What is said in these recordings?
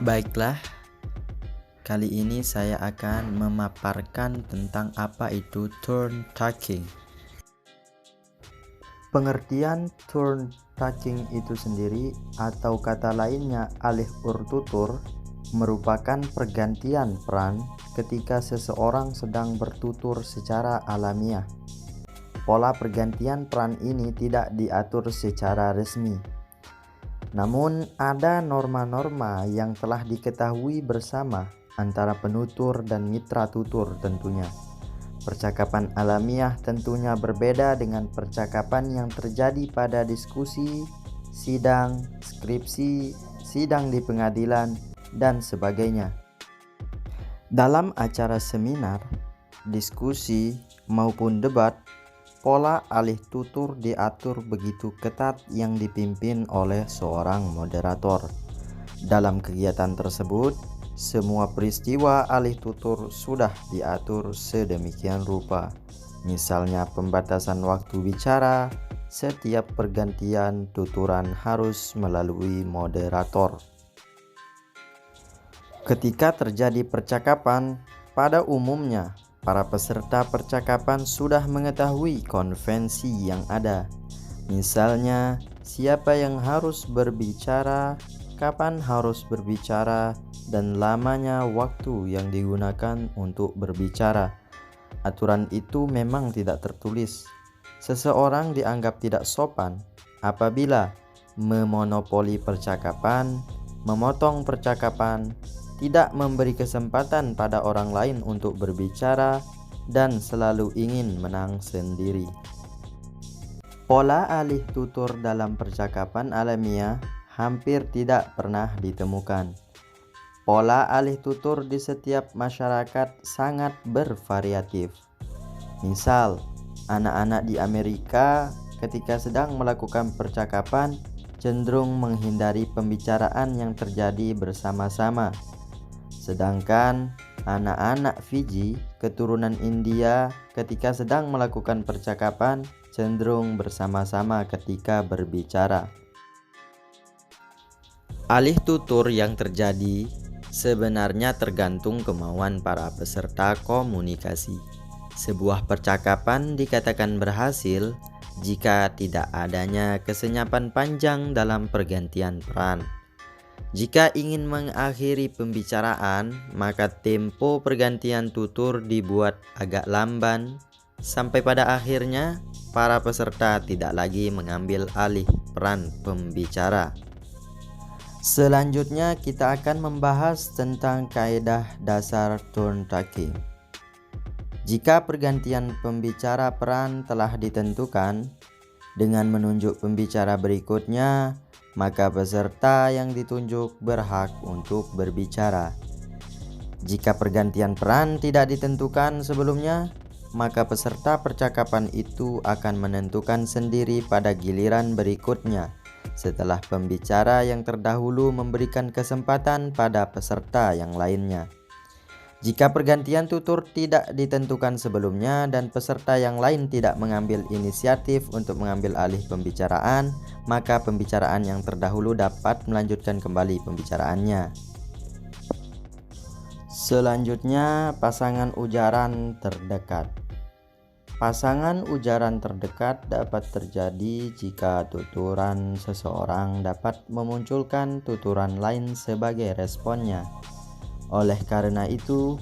Baiklah, kali ini saya akan memaparkan tentang apa itu turn taking. Pengertian turn taking itu sendiri atau kata lainnya alih urtutur merupakan pergantian peran ketika seseorang sedang bertutur secara alamiah. Pola pergantian peran ini tidak diatur secara resmi. Namun ada norma-norma yang telah diketahui bersama antara penutur dan mitra tutur tentunya. Percakapan alamiah tentunya berbeda dengan percakapan yang terjadi pada diskusi, sidang, skripsi, sidang di pengadilan, dan sebagainya. Dalam acara seminar, diskusi, maupun debat, pola alih tutur diatur begitu ketat yang dipimpin oleh seorang moderator. Dalam kegiatan tersebut, semua peristiwa alih tutur sudah diatur sedemikian rupa. Misalnya pembatasan waktu bicara, setiap pergantian tuturan harus melalui moderator. Ketika terjadi percakapan, pada umumnya para peserta percakapan sudah mengetahui konvensi yang ada. Misalnya, siapa yang harus berbicara, kapan harus berbicara, dan lamanya waktu yang digunakan untuk berbicara. Aturan itu memang tidak tertulis. Seseorang dianggap tidak sopan apabila memonopoli percakapan, memotong percakapan, tidak memberi kesempatan pada orang lain untuk berbicara, dan selalu ingin menang sendiri. Pola alih tutur dalam percakapan alamiah hampir tidak pernah ditemukan. Pola alih tutur di setiap masyarakat sangat bervariatif. Misal, anak-anak di Amerika ketika sedang melakukan percakapan cenderung menghindari pembicaraan yang terjadi bersama-sama. Sedangkan anak-anak Fiji keturunan India ketika sedang melakukan percakapan cenderung bersama-sama ketika berbicara. Alih tutur yang terjadi sebenarnya tergantung kemauan para peserta komunikasi. Sebuah percakapan dikatakan berhasil jika tidak adanya kesenyapan panjang dalam pergantian peran. Jika ingin mengakhiri pembicaraan, maka tempo pergantian tutur dibuat agak lamban, sampai pada akhirnya para peserta tidak lagi mengambil alih peran pembicara. Selanjutnya kita akan membahas tentang kaidah dasar turn taking. Jika pergantian pembicara peran telah ditentukan dengan menunjuk pembicara berikutnya, maka peserta yang ditunjuk berhak untuk berbicara. Jika pergantian peran tidak ditentukan sebelumnya, maka peserta percakapan itu akan menentukan sendiri pada giliran berikutnya, setelah pembicara yang terdahulu memberikan kesempatan pada peserta yang lainnya. Jika pergantian tutur tidak ditentukan sebelumnya dan peserta yang lain tidak mengambil inisiatif untuk mengambil alih pembicaraan, maka pembicaraan yang terdahulu dapat melanjutkan kembali pembicaraannya. Selanjutnya, pasangan ujaran terdekat. Pasangan ujaran terdekat dapat terjadi jika tuturan seseorang dapat memunculkan tuturan lain sebagai responnya. Oleh karena itu,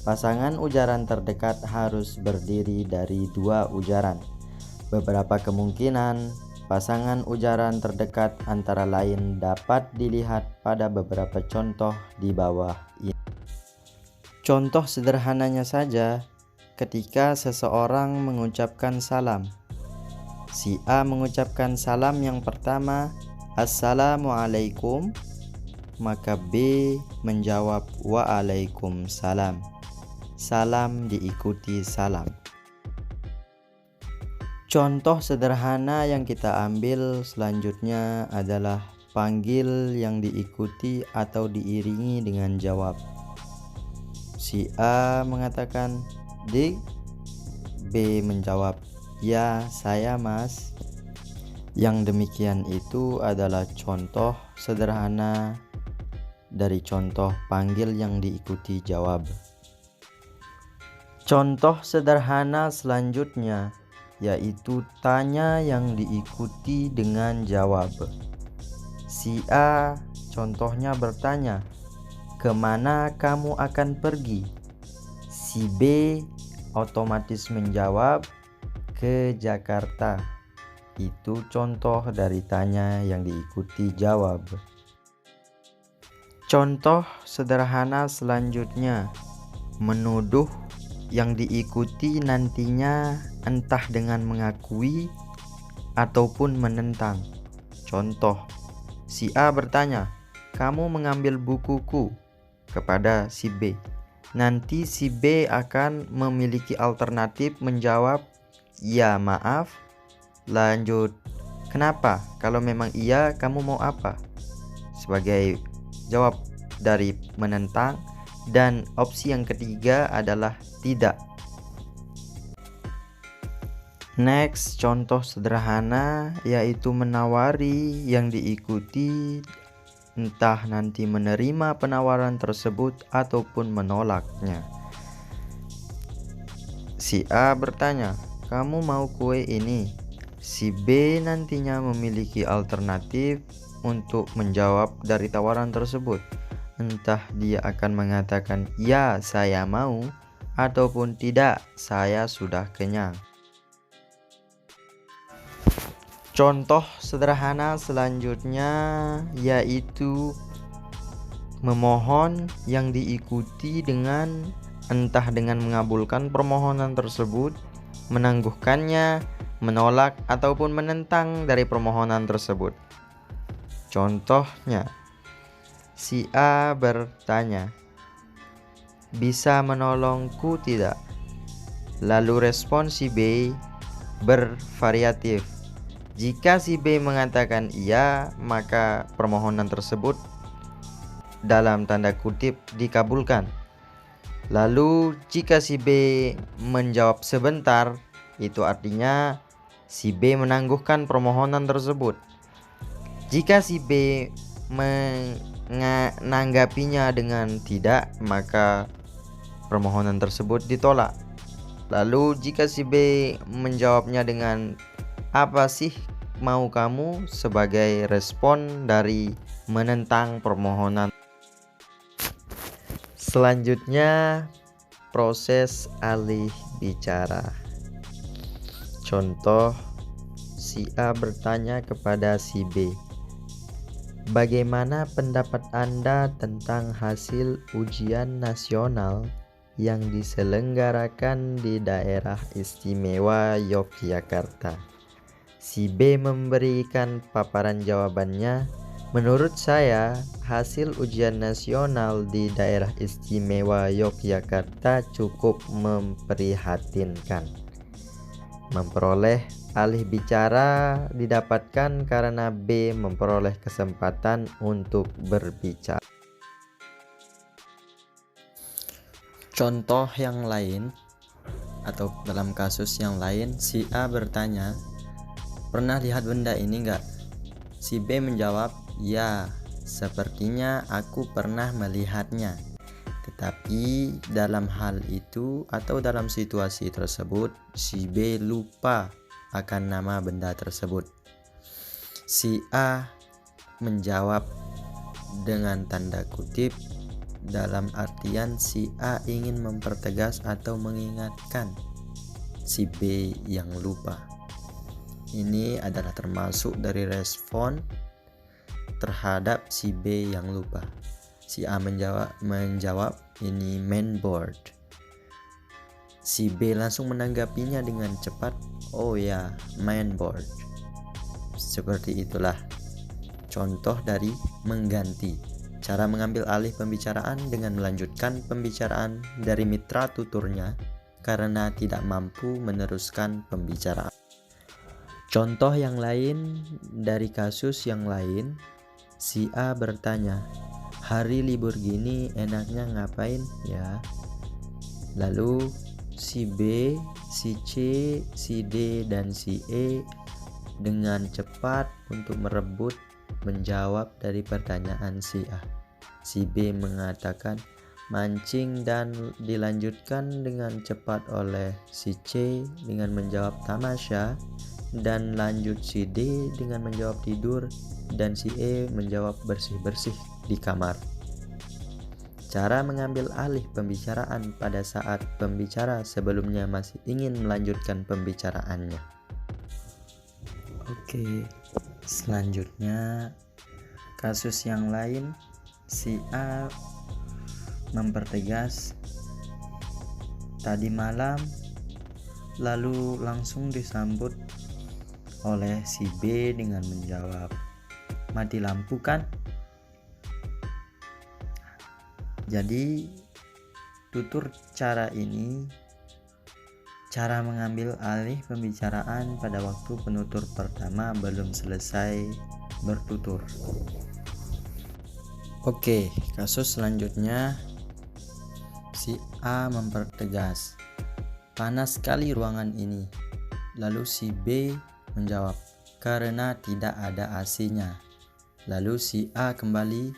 pasangan ujaran terdekat harus berdiri dari dua ujaran. Beberapa kemungkinan pasangan ujaran terdekat antara lain dapat dilihat pada beberapa contoh di bawah ini. Contoh sederhananya saja, ketika seseorang mengucapkan salam. Si A mengucapkan salam yang pertama, Assalamualaikum, maka B menjawab Waalaikumsalam. Salam diikuti salam. Contoh sederhana yang kita ambil selanjutnya adalah panggil yang diikuti atau diiringi dengan jawab. Si A mengatakan Dik, B menjawab ya saya mas. Yang demikian itu adalah contoh sederhana dari contoh panggil yang diikuti jawab. Contoh sederhana selanjutnya yaitu tanya yang diikuti dengan jawab. Si A contohnya bertanya, "Kemana kamu akan pergi?" Si B otomatis menjawab, "Ke Jakarta." Itu contoh dari tanya yang diikuti jawab. Contoh sederhana selanjutnya, menuduh yang diikuti nantinya entah dengan mengakui ataupun menentang. Contoh, si A bertanya, "Kamu mengambil bukuku?" kepada si B. Nanti si B akan memiliki alternatif menjawab, "Ya, maaf." Lanjut, "Kenapa? Kalau memang iya, kamu mau apa?" Sebagai jawab dari menentang. Dan opsi yang ketiga adalah tidak. Next, contoh sederhana yaitu menawari yang diikuti entah nanti menerima penawaran tersebut ataupun menolaknya. Si A bertanya, "Kamu mau kue ini?" Si B nantinya memiliki alternatif untuk menjawab dari tawaran tersebut. Entah dia akan mengatakan, "Ya, saya mau," ataupun "Tidak, saya sudah kenyang." Contoh sederhana selanjutnya yaitu memohon yang diikuti dengan entah dengan mengabulkan permohonan tersebut, menangguhkannya, menolak ataupun menentang dari permohonan tersebut. Contohnya, si A bertanya, "Bisa menolongku tidak?" Lalu respon si B bervariatif. Jika si B mengatakan iya, maka permohonan tersebut dalam tanda kutip dikabulkan. Lalu jika si B menjawab sebentar, itu artinya si B menangguhkan permohonan tersebut. Jika si B menanggapinya dengan tidak, maka permohonan tersebut ditolak. Lalu jika si B menjawabnya dengan "Apa sih mau kamu?" sebagai respon dari menentang permohonan. Selanjutnya, proses alih bicara. Contoh, si A bertanya kepada si B, "Bagaimana pendapat Anda tentang hasil ujian nasional yang diselenggarakan di Daerah Istimewa Yogyakarta?" Si B memberikan paparan jawabannya, "Menurut saya, hasil ujian nasional di Daerah Istimewa Yogyakarta cukup memprihatinkan." Memperoleh alih bicara didapatkan karena B memperoleh kesempatan untuk berbicara. Contoh yang lain atau dalam kasus yang lain, si A bertanya, "Pernah lihat benda ini enggak?" Si B menjawab, "Ya, sepertinya aku pernah melihatnya." Tetapi dalam hal itu atau dalam situasi tersebut, si B lupa akan nama benda tersebut. Si A menjawab dengan tanda kutip dalam artian si A ingin mempertegas atau mengingatkan si B yang lupa. Ini adalah termasuk dari respon terhadap si B yang lupa. Si A menjawab ini main board. Si B langsung menanggapinya dengan cepat, "Oh ya, main board." Seperti itulah contoh dari mengganti. Cara mengambil alih pembicaraan dengan melanjutkan pembicaraan dari mitra tuturnya karena tidak mampu meneruskan pembicaraan. Contoh yang lain dari kasus yang lain, si A bertanya, "Hari libur gini enaknya ngapain ya?" Lalu si B, si C, si D, dan si E dengan cepat untuk merebut menjawab dari pertanyaan si A. Si B mengatakan mancing dan dilanjutkan dengan cepat oleh si C dengan menjawab tamasya, dan lanjut si D dengan menjawab tidur, dan si E menjawab bersih-bersih di kamar. Cara mengambil alih pembicaraan pada saat pembicara sebelumnya masih ingin melanjutkan pembicaraannya. Oke, selanjutnya kasus yang lain, si A mempertegas tadi malam, lalu langsung disambut oleh si B dengan menjawab, mati lampu kan? Jadi tutur cara ini cara mengambil alih pembicaraan pada waktu penutur pertama belum selesai bertutur. Oke, kasus selanjutnya, si A mempertegas, panas sekali ruangan ini. Lalu si B menjawab, karena tidak ada AC-nya. Lalu si A kembali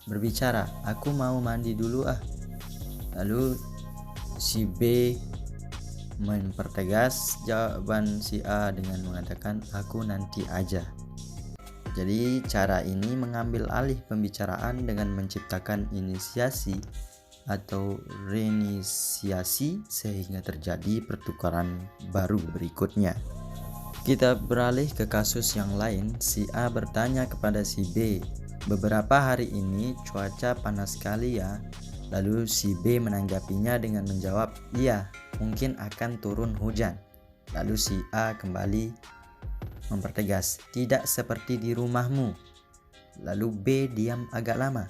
berbicara, aku mau mandi dulu ah. Lalu si B mempertegas jawaban si A dengan mengatakan, aku nanti aja. Jadi cara ini mengambil alih pembicaraan dengan menciptakan inisiasi atau reinisiasi sehingga terjadi pertukaran baru berikutnya. Kita beralih ke kasus yang lain. Si A bertanya kepada si B, beberapa hari ini cuaca panas sekali ya. Lalu si B menanggapinya dengan menjawab, iya, mungkin akan turun hujan. Lalu si A kembali mempertegas, tidak seperti di rumahmu. Lalu B diam agak lama.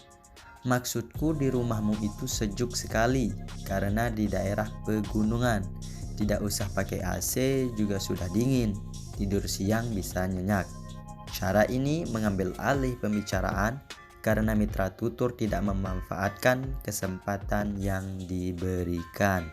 Maksudku di rumahmu itu sejuk sekali karena di daerah pegunungan. Tidak usah pakai AC juga sudah dingin. Tidur siang bisa nyenyak. Cara ini mengambil alih pembicaraan karena mitra tutur tidak memanfaatkan kesempatan yang diberikan.